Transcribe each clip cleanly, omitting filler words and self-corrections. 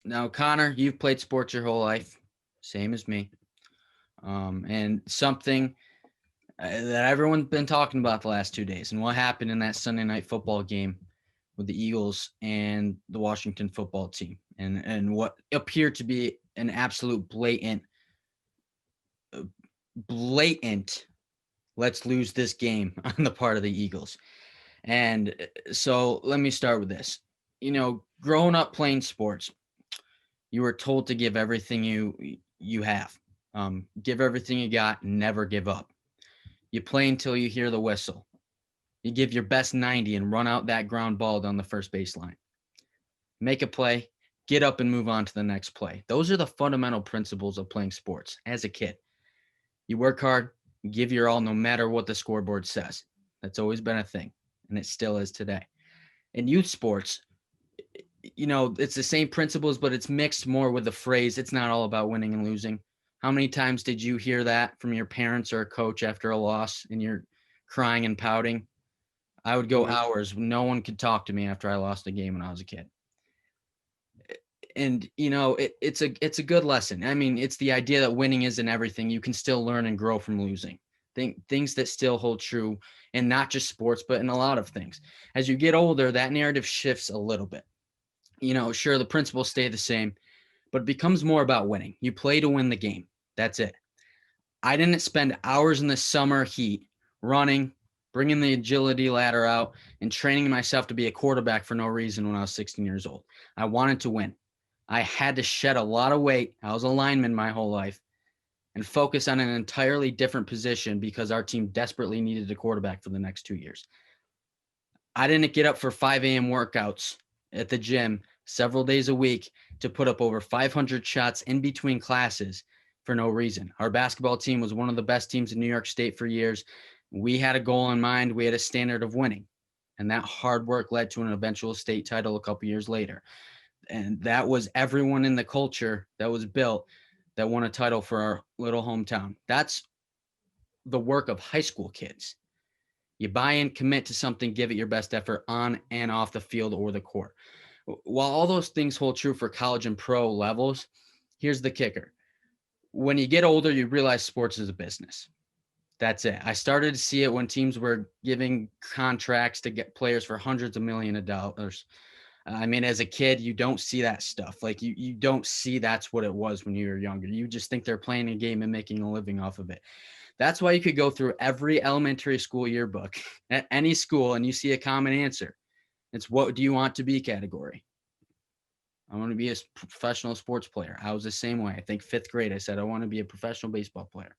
Now, Connor, you've played sports your whole life, same as me. And something that everyone's been talking about the last 2 days, and what happened in that Sunday night football game with the Eagles and the Washington football team, and what appeared to be an absolute blatant let's lose this game on the part of the Eagles. And so let me start with this. Growing up playing sports, you were told to give everything you have. Give everything you got, never give up. You play until you hear the whistle. You give your best 90 and run out that ground ball down the first baseline. Make a play, get up and move on to the next play. Those are the fundamental principles of playing sports as a kid. You work hard, give your all no matter what the scoreboard says. That's always been a thing, and it still is today. In youth sports, it's the same principles, but it's mixed more with the phrase, it's not all about winning and losing. How many times did you hear that from your parents or a coach after a loss and you're crying and pouting? I would go Mhm. hours. No one could talk to me after I lost a game when I was a kid. And it's a good lesson. I mean, it's the idea that winning isn't everything. You can still learn and grow from losing. Things that still hold true, and not just sports, but in a lot of things. As you get older, that narrative shifts a little bit. Sure, the principles stay the same, but it becomes more about winning. You play to win the game. That's it. I didn't spend hours in the summer heat running, bringing the agility ladder out, and training myself to be a quarterback for no reason when I was 16 years old. I wanted to win. I had to shed a lot of weight. I was a lineman my whole life and focus on an entirely different position because our team desperately needed a quarterback for the next 2 years. I didn't get up for 5 a.m. workouts at the gym several days a week to put up over 500 shots in between classes for no reason. Our basketball team was one of the best teams in New York State for years. We had a goal in mind. We had a standard of winning. And that hard work led to an eventual state title a couple years later. And that was everyone in the culture that was built that won a title for our little hometown. That's the work of high school kids. You buy in, commit to something, give it your best effort on and off the field or the court. While all those things hold true for college and pro levels, here's the kicker. When you get older, you realize sports is a business. That's it. I started to see it when teams were giving contracts to get players for hundreds of millions of dollars. I mean, as a kid, you don't see that stuff. Like you don't see that's what it was when you were younger. You just think they're playing a game and making a living off of it. That's why you could go through every elementary school yearbook at any school and you see a common answer. It's what do you want to be category. I want to be a professional sports player. I was the same way. I think fifth grade, I said, I want to be a professional baseball player.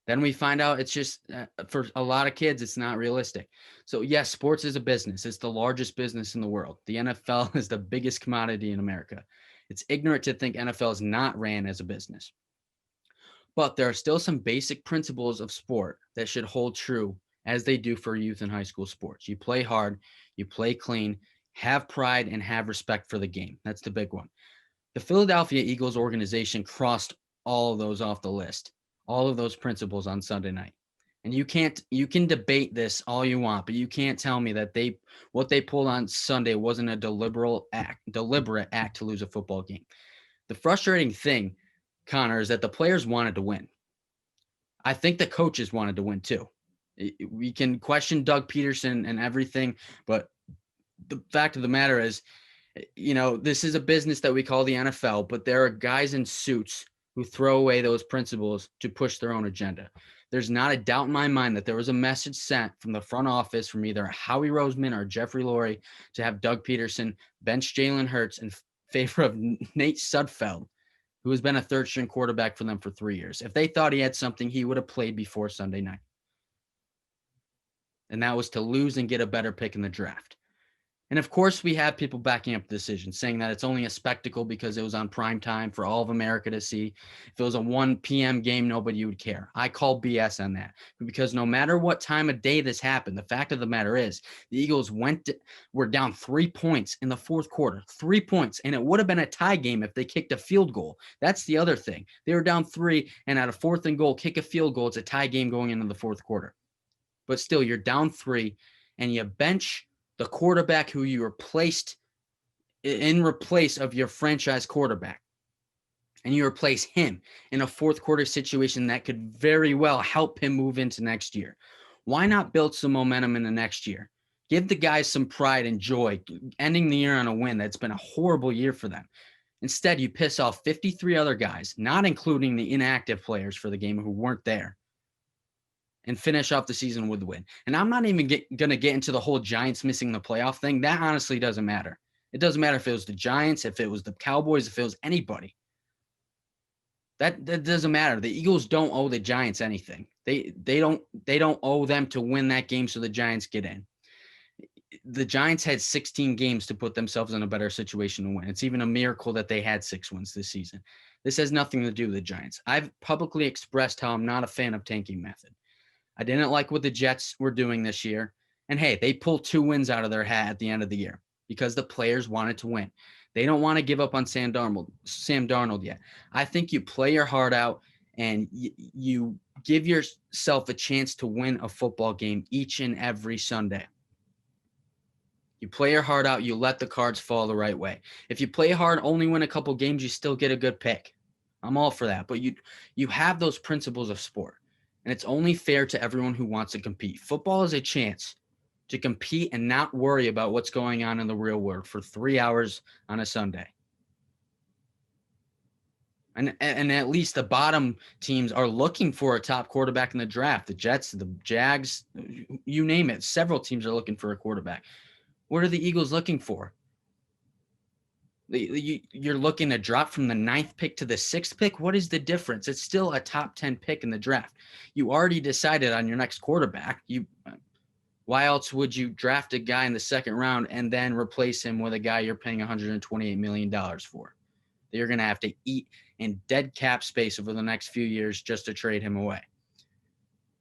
Then we find out it's just for a lot of kids, it's not realistic. So, yes, sports is a business. It's the largest business in the world. The NFL is the biggest commodity in America. It's ignorant to think NFL is not ran as a business. But there are still some basic principles of sport that should hold true as they do for youth and high school sports. You play hard, you play clean, have pride, and have respect for the game. That's the big one. The Philadelphia Eagles organization crossed all of those off the list, all of those principles on Sunday night. And you can debate this all you want, but you can't tell me that what they pulled on Sunday wasn't a deliberate act to lose a football game. The frustrating thing, Connor, is that the players wanted to win. I think the coaches wanted to win too. We can question Doug Peterson and everything, but the fact of the matter is, this is a business that we call the NFL, but there are guys in suits who throw away those principles to push their own agenda. There's not a doubt in my mind that there was a message sent from the front office from either Howie Roseman or Jeffrey Lurie to have Doug Peterson bench Jalen Hurts in favor of Nate Sudfeld, who has been a third string quarterback for them for 3 years. If they thought he had something, he would have played before Sunday night. And that was to lose and get a better pick in the draft. And of course, we have people backing up the decision, saying that it's only a spectacle because it was on prime time for all of America to see. If it was a 1 p.m. game, nobody would care. I call BS on that because no matter what time of day this happened, the fact of the matter is the Eagles were down 3 points in the fourth quarter, 3 points, and it would have been a tie game if they kicked a field goal. That's the other thing. They were down 3, and at a fourth and goal, kick a field goal. It's a tie game going into the fourth quarter. But still, you're down 3, and you bench the quarterback who you replaced in replace of your franchise quarterback, and you replace him in a fourth quarter situation that could very well help him move into next year. Why not build some momentum in the next year? Give the guys some pride and joy, ending the year on a win that's been a horrible year for them. Instead, you piss off 53 other guys, not including the inactive players for the game who weren't there, and finish off the season with a win. And I'm not even going to get into the whole Giants missing the playoff thing. That honestly doesn't matter. It doesn't matter if it was the Giants, if it was the Cowboys, if it was anybody. That doesn't matter. The Eagles don't owe the Giants anything. They don't owe them to win that game so the Giants get in. The Giants had 16 games to put themselves in a better situation to win. It's even a miracle that they had 6 wins this season. This has nothing to do with the Giants. I've publicly expressed how I'm not a fan of tanking method. I didn't like what the Jets were doing this year. And hey, they pulled 2 wins out of their hat at the end of the year because the players wanted to win. They don't want to give up on Sam Darnold yet. I think you play your heart out and you give yourself a chance to win a football game each and every Sunday. You play your heart out, you let the cards fall the right way. If you play hard, only win a couple games, you still get a good pick. I'm all for that. But you have those principles of sport. And it's only fair to everyone who wants to compete. Football is a chance to compete and not worry about what's going on in the real world for 3 hours on a Sunday. And at least the bottom teams are looking for a top quarterback in the draft. The Jets, the Jags, you name it. Several teams are looking for a quarterback. What are the Eagles looking for? You're looking to drop from the 9th pick to the 6th pick. What is the difference? It's still a top 10 pick in the draft. You already decided on your next quarterback. Why else would you draft a guy in the 2nd round and then replace him with a guy you're paying $128 million for? That you're going to have to eat in dead cap space over the next few years just to trade him away.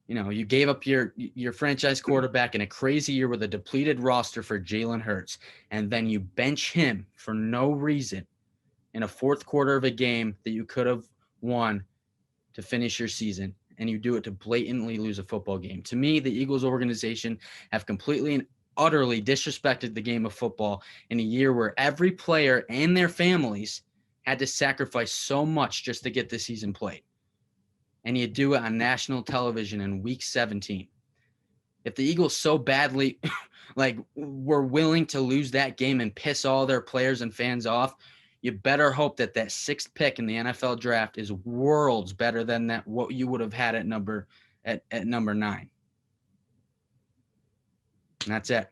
You gave up your franchise quarterback in a crazy year with a depleted roster for Jalen Hurts, and then you bench him for no reason in a fourth quarter of a game that you could have won to finish your season, and you do it to blatantly lose a football game. To me, the Eagles organization have completely and utterly disrespected the game of football in a year where every player and their families had to sacrifice so much just to get the season played. And you do it on national television in week 17. If the Eagles so badly were willing to lose that game and piss all their players and fans off, you better hope that 6th pick in the NFL draft is worlds better than what you would have had at number 9. And that's it.